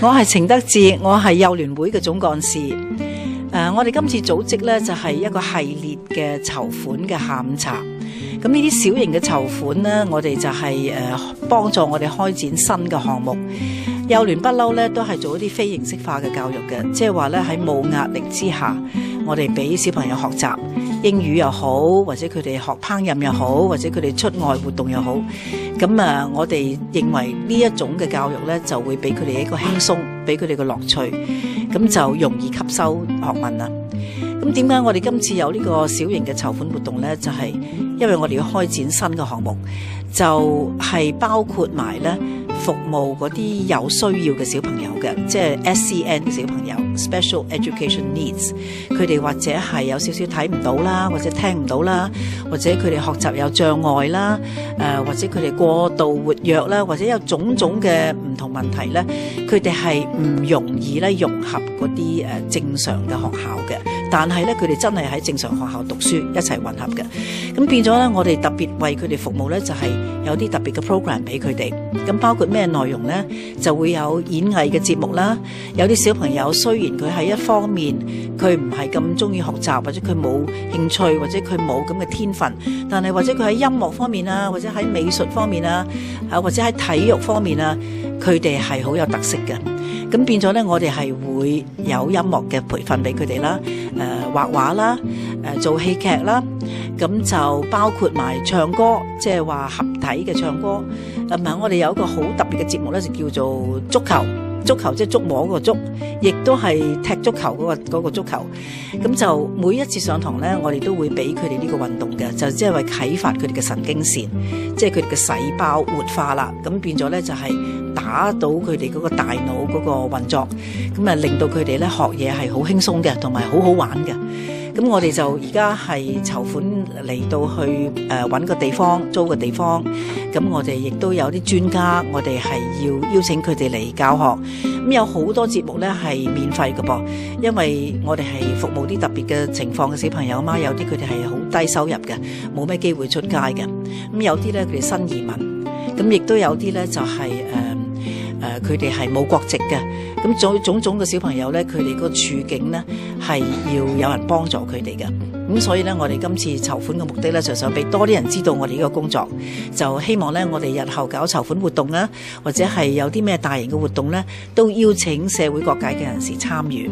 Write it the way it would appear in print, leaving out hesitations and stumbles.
我係程德志，我係幼聯會嘅總幹事。我哋今次組織呢，就係一個系列嘅籌款嘅下午茶。咁呢啲小型嘅籌款呢，我哋就係幫助我哋開展新嘅項目。幼聯不嬲呢，都係做一啲非形式化嘅教育嘅，即係話呢，喺冇壓力之下，我哋俾小朋友學習英語又好，或者佢哋學烹飪又好，或者佢哋出外活動又好。咁我哋認為呢一種嘅教育呢，就會俾佢哋一個輕鬆，俾佢哋個樂趣，咁就容易吸收學問啦。咁點解我哋今次有呢個小型嘅籌款活動呢？就係因為我哋要開展新嘅項目，就係包括埋呢服務嗰啲有需要嘅小朋友嘅，即係 SEN 嘅小朋友 （Special Education Needs）。佢哋或者係有少少睇唔到啦，或者聽唔到啦，或者佢哋學習有障礙啦，或者佢哋過度活躍啦，或者有種種嘅唔同問題咧，佢哋係唔容易咧融合嗰啲正常嘅學校嘅。但係咧，佢哋真係喺正常學校讀書，一齊混合嘅。咁變咗咧，我哋特別為佢哋服務咧，就係有啲特別嘅 program 俾佢哋。咁包括咩內容呢？就會有演藝嘅節目啦。有啲小朋友雖然佢喺一方面佢唔係咁中意學習，或者佢冇興趣，或者佢冇咁嘅天分，但係或者佢喺音樂方面啊，或者喺美術方面啊，或者喺體育方面啊，佢哋係好有特色嘅。咁變咗咧，我哋係會有音樂嘅培訓俾佢哋啦，畫畫啦，做戲劇啦，咁就包括埋唱歌，即係話合體嘅唱歌。我哋有一個好特別嘅節目咧，就叫做足球。足球即係觸摸嗰個足，亦都係踢足球嗰個足球。咁就每一次上堂咧，我哋都會俾佢哋呢個運動嘅，就即係為啟發佢哋嘅神經線，即係佢哋嘅細胞活化啦。咁變咗咧就係打到佢哋嗰個大腦嗰個運作，咁啊令到佢哋咧學嘢係好輕鬆嘅，同埋好好玩嘅。咁我哋就而家係籌款嚟到去揾個地方，租個地方。咁我哋亦都有啲專家，我哋係要邀請佢哋嚟教學。咁有好多節目呢係免費嘅噃，因為我哋係服務啲特別嘅情況嘅小朋友嘛，有啲佢哋係好低收入嘅，冇咩機會出街嘅。咁有啲呢，佢哋新移民，咁亦都有啲呢，就係佢哋係冇國籍嘅。咁種種嘅小朋友呢，佢哋個處境呢係要有人幫助佢哋嘅。咁所以呢，我哋今次籌款嘅目的呢，就想俾多啲人知道我哋呢個工作，就希望呢，我哋日後搞籌款活動啦，或者係有啲咩大型嘅活動呢，都邀請社會各界嘅人士參與。